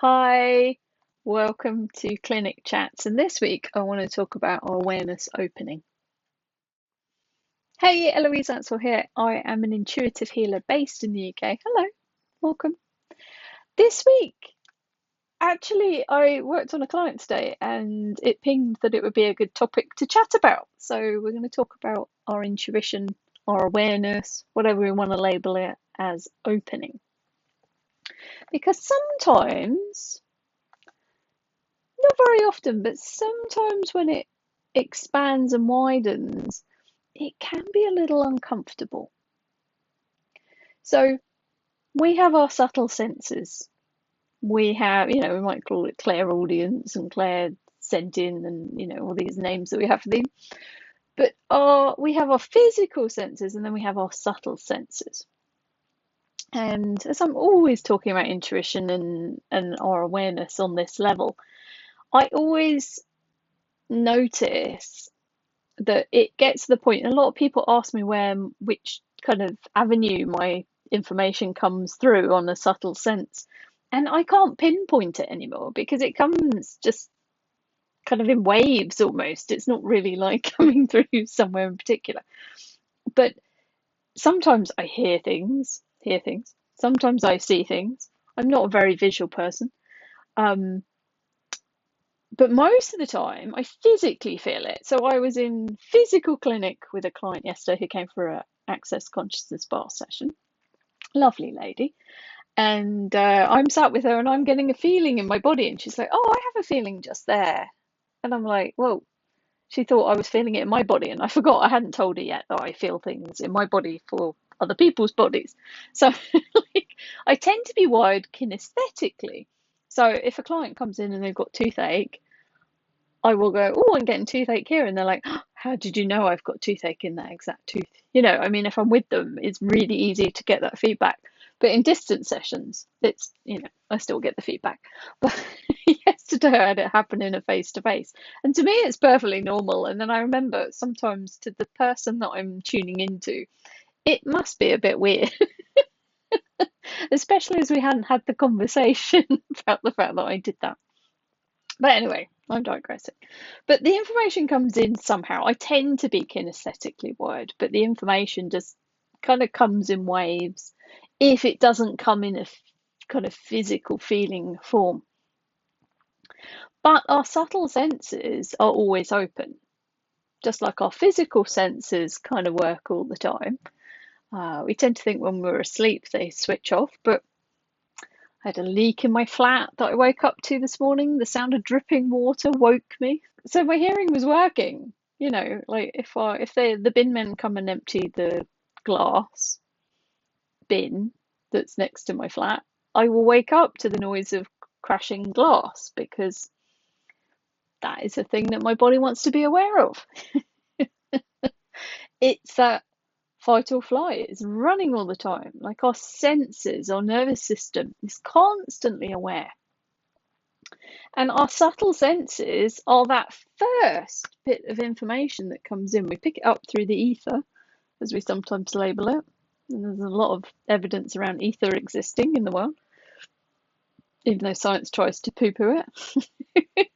Hi, welcome to Clinic Chats. And this week I want to talk about our awareness opening. Hey, Eloise Ansell here. I am an intuitive healer based in the UK. Hello, welcome. This week, actually, I worked on a client today and it pinged that it would be a good topic to chat about. So we're going to talk about our intuition, our awareness, whatever we want to label it as opening. Because sometimes, not very often, but sometimes when it expands and widens, it can be a little uncomfortable. So we have our subtle senses. We have, we might call it clairaudience and clairsentient and, all these names that we have for them. But we have our physical senses and then we have our subtle senses. And as I'm always talking about intuition and our awareness on this level, I always notice that it gets to the point, and a lot of people ask me which kind of avenue my information comes through on a subtle sense, and I can't pinpoint it anymore because it comes just kind of in waves almost. It's not really like coming through somewhere in particular. But sometimes I hear things. Sometimes I see things. I'm not a very visual person. But most of the time, I physically feel it. So I was in physical clinic with a client yesterday who came for a access consciousness bar session. Lovely lady. And I'm sat with her and I'm getting a feeling in my body. And she's like, oh, I have a feeling just there. And I'm like, well, she thought I was feeling it in my body. And I forgot I hadn't told her yet that I feel things in my body for other people's bodies. So like, I tend to be wired kinesthetically. So if a client comes in and they've got toothache, I will go, oh, I'm getting toothache here. And they're like, oh, how did you know I've got toothache in that exact tooth? I mean, if I'm with them, it's really easy to get that feedback. But in distance sessions, it's, I still get the feedback. But yesterday I had it happen in a face to face. And to me, it's perfectly normal. And then I remember sometimes to the person that I'm tuning into, it must be a bit weird, especially as we hadn't had the conversation about the fact that I did that. But anyway, I'm digressing. But the information comes in somehow. I tend to be kinesthetically wired, but the information just kind of comes in waves if it doesn't come in a kind of physical feeling form. But our subtle senses are always open, just like our physical senses kind of work all the time. We tend to think when we're asleep they switch off, but I had a leak in my flat that I woke up to this morning. The sound of dripping water woke me. So my hearing was working. Like if the bin men come and empty the glass bin that's next to my flat, I will wake up to the noise of crashing glass because that is a thing that my body wants to be aware of. It's that fight or flight. It's running all the time. Like our senses, our nervous system is constantly aware. And our subtle senses are that first bit of information that comes in. We pick it up through the ether, as we sometimes label it. And there's a lot of evidence around ether existing in the world, even though science tries to poo-poo it.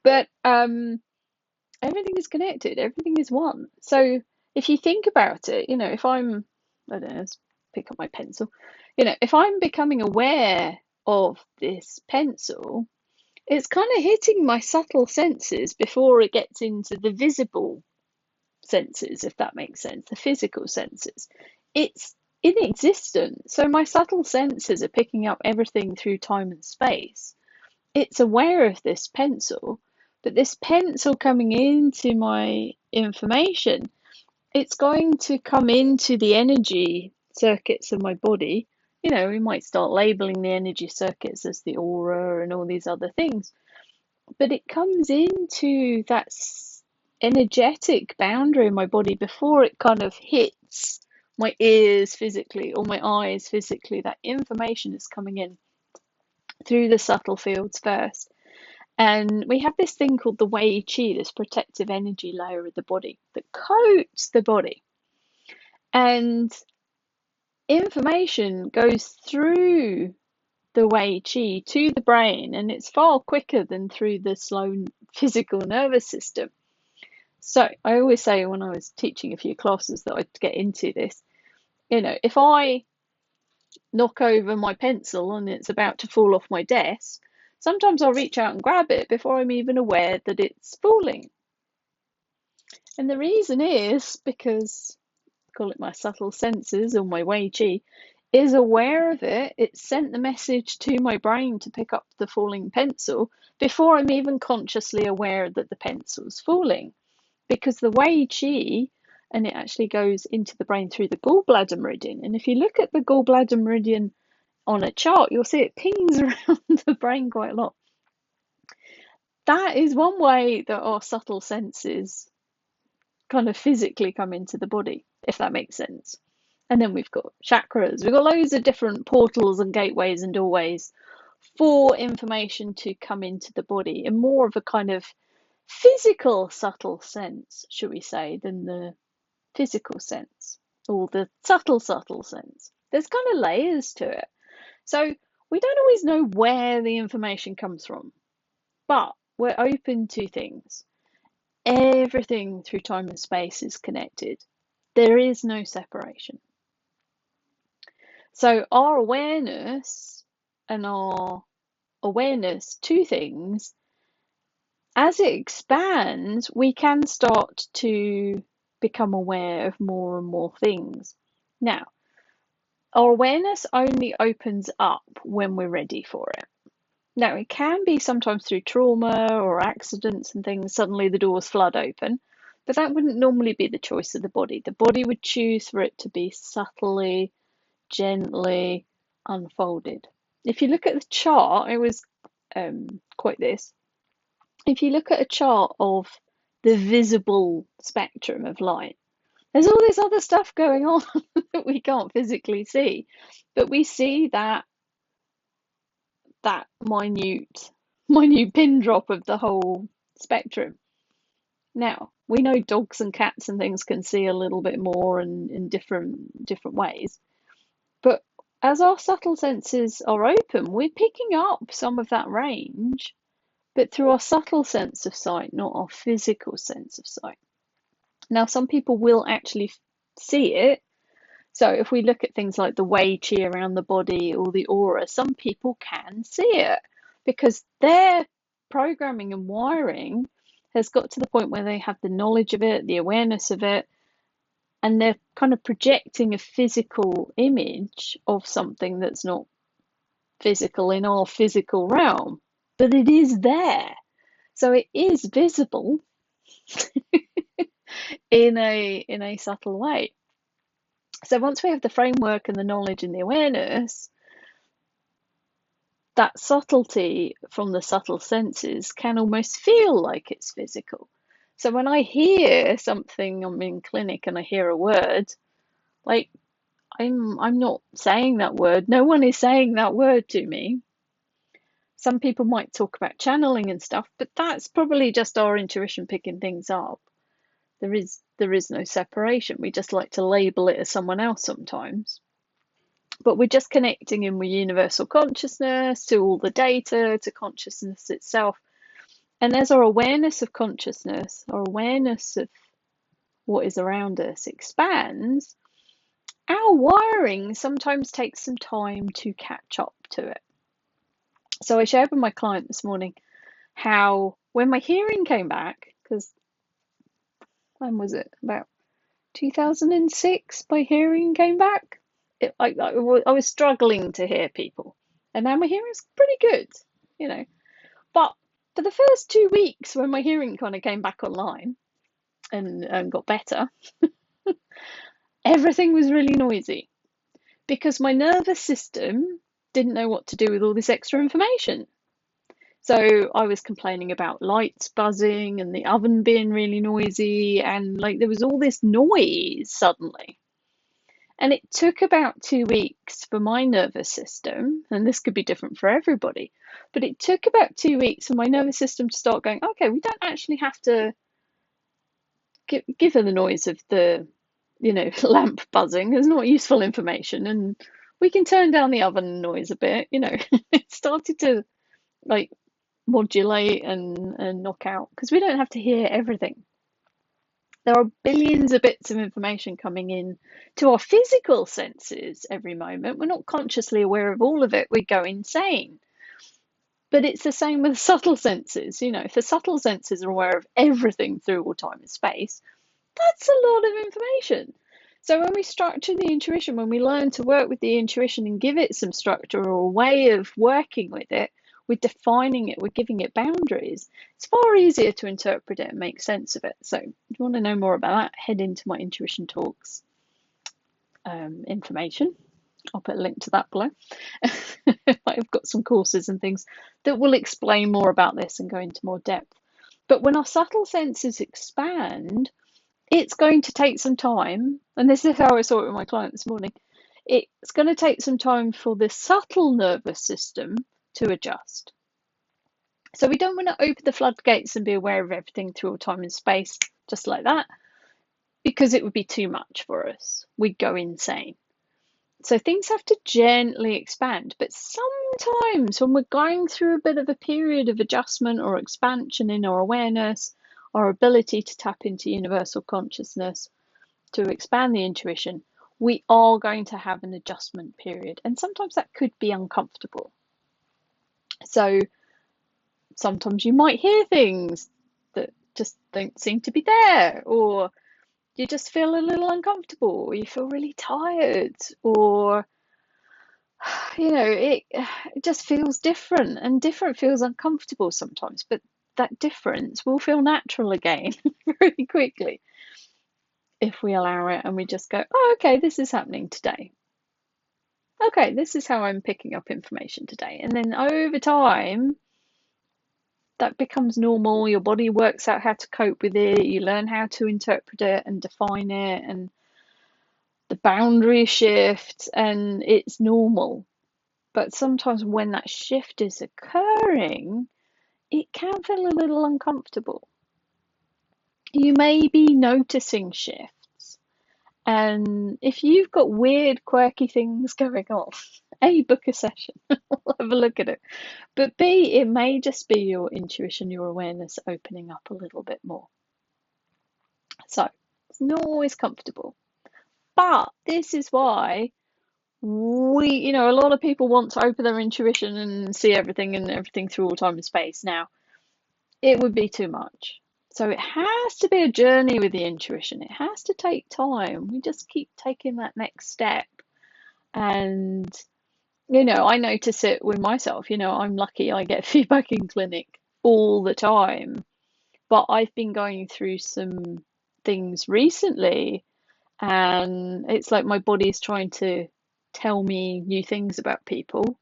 But everything is connected. Everything is one. So if you think about it, if I don't know, let's pick up my pencil. If I'm becoming aware of this pencil, it's kind of hitting my subtle senses before it gets into the visible senses, if that makes sense, the physical senses. It's in existence. So my subtle senses are picking up everything through time and space. It's aware of this pencil, but this pencil coming into my information, it's going to come into the energy circuits of my body. We might start labeling the energy circuits as the aura and all these other things. But it comes into that energetic boundary in my body before it kind of hits my ears physically or my eyes physically. That information is coming in through the subtle fields first. And we have this thing called the Wei Qi, this protective energy layer of the body that coats the body. And information goes through the Wei Qi to the brain, and it's far quicker than through the slow physical nervous system. So I always say when I was teaching a few classes that I'd get into this, if I knock over my pencil and it's about to fall off my desk, sometimes I'll reach out and grab it before I'm even aware that it's falling. And the reason is because, call it my subtle senses or my Wei Qi, is aware of it. It sent the message to my brain to pick up the falling pencil before I'm even consciously aware that the pencil's falling. Because the Wei Qi, and it actually goes into the brain through the gallbladder meridian. And if you look at the gallbladder meridian on a chart, you'll see it pings around the brain quite a lot. That is one way that our subtle senses kind of physically come into the body, if that makes sense. And then we've got chakras. We've got loads of different portals and gateways and doorways for information to come into the body in more of a kind of physical subtle sense, should we say, than the physical sense or the subtle sense. There's kind of layers to it. So we don't always know where the information comes from, but we're open to things. Everything through time and space is connected. There is no separation. So our awareness and our awareness to things, as it expands, we can start to become aware of more and more things. Now, our awareness only opens up when we're ready for it. Now, it can be sometimes through trauma or accidents and things, suddenly the doors flood open, but that wouldn't normally be the choice of the body. The body would choose for it to be subtly, gently unfolded. If you look at the chart, I always quote this. If you look at a chart of the visible spectrum of light, there's all this other stuff going on that we can't physically see, but we see that minute pin drop of the whole spectrum. Now, we know dogs and cats and things can see a little bit more and in different ways, but as our subtle senses are open, we're picking up some of that range, but through our subtle sense of sight, not our physical sense of sight. Now, some people will actually see it. So if we look at things like the Wei Qi around the body or the aura, some people can see it because their programming and wiring has got to the point where they have the knowledge of it, the awareness of it, and they're kind of projecting a physical image of something that's not physical in our physical realm, but it is there. So it is visible in a subtle way. So once we have the framework and the knowledge and the awareness, that subtlety from the subtle senses can almost feel like it's physical. So when I hear something, I'm in clinic and I hear a word, like I'm not saying that word. No one is saying that word to me. Some people might talk about channeling and stuff, but that's probably just our intuition picking things up. There is no separation. We just like to label it as someone else sometimes. But we're just connecting in with universal consciousness, to all the data, to consciousness itself. And as our awareness of consciousness, our awareness of what is around us expands, our wiring sometimes takes some time to catch up to it. So I shared with my client this morning how when my hearing came back, because when was it? About 2006, my hearing came back. I was struggling to hear people, and now my hearing's pretty good. But for the first 2 weeks, when my hearing kind of came back online and got better, everything was really noisy because my nervous system didn't know what to do with all this extra information. So I was complaining about lights buzzing and the oven being really noisy, and like there was all this noise suddenly. And it took about 2 weeks for my nervous system, and this could be different for everybody, but it took about 2 weeks for my nervous system to start going, okay, we don't actually have to give her the noise of the lamp buzzing. It's not useful information, and we can turn down the oven noise a bit, it started to like modulate and knock out, because we don't have to hear everything. There are billions of bits of information coming in to our physical senses every moment. We're not consciously aware of all of it. We go insane. But it's the same with subtle senses. If the subtle senses are aware of everything through all time and space, that's a lot of information. So when we structure the intuition, when we learn to work with the intuition and give it some structure or a way of working with it, we're defining it, we're giving it boundaries, it's far easier to interpret it and make sense of it. So if you want to know more about that, head into my Intuition Talks information. I'll put a link to that below. I've got some courses and things that will explain more about this and go into more depth. But when our subtle senses expand, it's going to take some time, and this is how I saw it with my client this morning. It's going to take some time for the subtle nervous system to adjust. So we don't want to open the floodgates and be aware of everything through all time and space just like that, because it would be too much for us. We'd go insane. So things have to gently expand. But sometimes when we're going through a bit of a period of adjustment or expansion in our awareness, our ability to tap into universal consciousness, to expand the intuition, we are going to have an adjustment period. And sometimes that could be uncomfortable. So sometimes you might hear things that just don't seem to be there, or you just feel a little uncomfortable, or you feel really tired, or it just feels different, and different feels uncomfortable sometimes, but that difference will feel natural again very quickly if we allow it and we just go, oh, okay, this is happening today. Okay, this is how I'm picking up information today. And then over time, that becomes normal. Your body works out how to cope with it. You learn how to interpret it and define it, and the boundary shifts, and it's normal. But sometimes when that shift is occurring, it can feel a little uncomfortable. You may be noticing shifts. And if you've got weird, quirky things going on, A, book a session, we'll have a look at it. But B, it may just be your intuition, your awareness opening up a little bit more. So it's not always comfortable. But this is why a lot of people want to open their intuition and see everything and everything through all time and space. Now, it would be too much. So it has to be a journey with the intuition. It has to take time. We just keep taking that next step. And, I notice it with myself. I'm lucky I get feedback in clinic all the time. But I've been going through some things recently, and it's like my body is trying to tell me new things about people.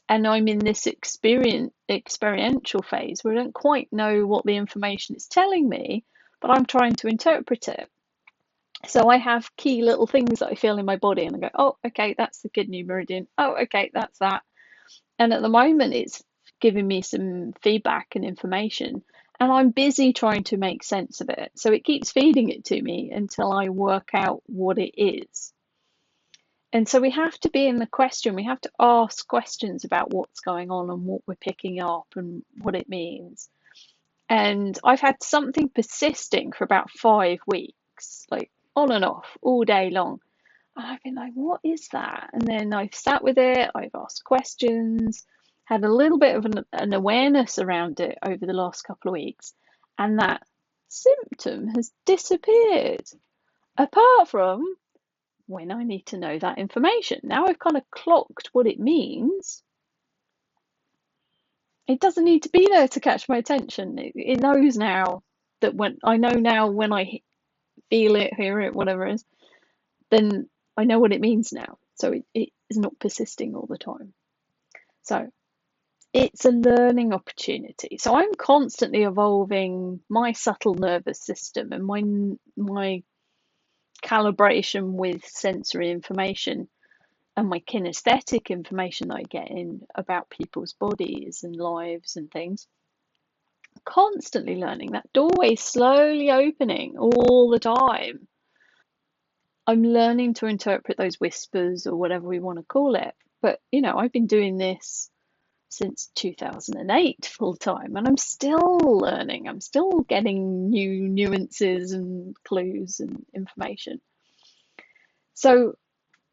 And I'm in this experiential phase where I don't quite know what the information is telling me, but I'm trying to interpret it. So I have key little things that I feel in my body, and I go, oh, okay, that's the kidney meridian. Oh, okay, that's that. And at the moment, it's giving me some feedback and information, and I'm busy trying to make sense of it. So it keeps feeding it to me until I work out what it is. And so we have to be in the question, we have to ask questions about what's going on and what we're picking up and what it means. And I've had something persisting for about 5 weeks, like on and off, all day long. And I've been like, what is that? And then I've sat with it, I've asked questions, had a little bit of an awareness around it over the last couple of weeks. And that symptom has disappeared, apart from when I need to know that information. Now I've kind of clocked what it means. It doesn't need to be there to catch my attention. It knows now that when I feel it, hear it, whatever it is, then I know what it means now. So it is not persisting all the time. So it's a learning opportunity. So I'm constantly evolving my subtle nervous system and my calibration with sensory information and my kinesthetic information that I get in about people's bodies and lives and things. Constantly learning. That doorway slowly opening all the time. I'm learning to interpret those whispers or whatever we want to call it. But, I've been doing this since 2008 full time, and I'm still learning. I'm still getting new nuances and clues and information. So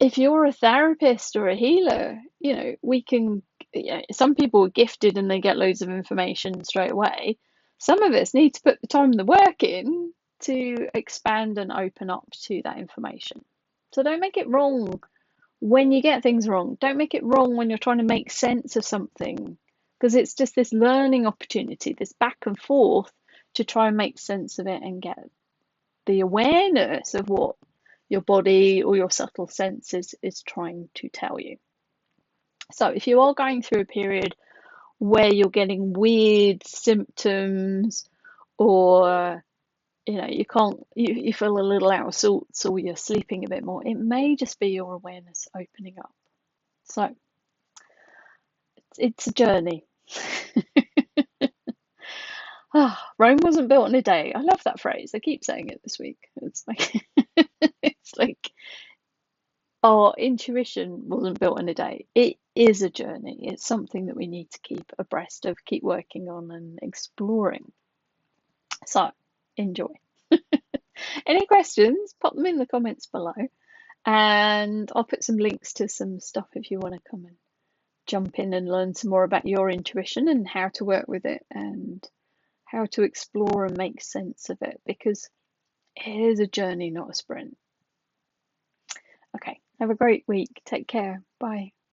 if you're a therapist or a healer, we can, some people are gifted and they get loads of information straight away. Some of us need to put the time and the work in to expand and open up to that information. So don't make it wrong when you get things wrong. Don't make it wrong when you're trying to make sense of something, because it's just this learning opportunity, this back and forth to try and make sense of it and get the awareness of what your body or your subtle senses is trying to tell you. So if you are going through a period where you're getting weird symptoms, or you feel a little out of sorts, or you're sleeping a bit more, it may just be your awareness opening up. So it's a journey. Rome wasn't built in a day. I love that phrase. I keep saying it this week. It's like it's like our intuition wasn't built in a day. It is a journey. It's something that we need to keep abreast of, keep working on and exploring. So enjoy. Any questions, pop them in the comments below, and I'll put some links to some stuff if you want to come and jump in and learn some more about your intuition and how to work with it and how to explore and make sense of it, because it is a journey, not a sprint. Okay, have a great week. Take care. Bye.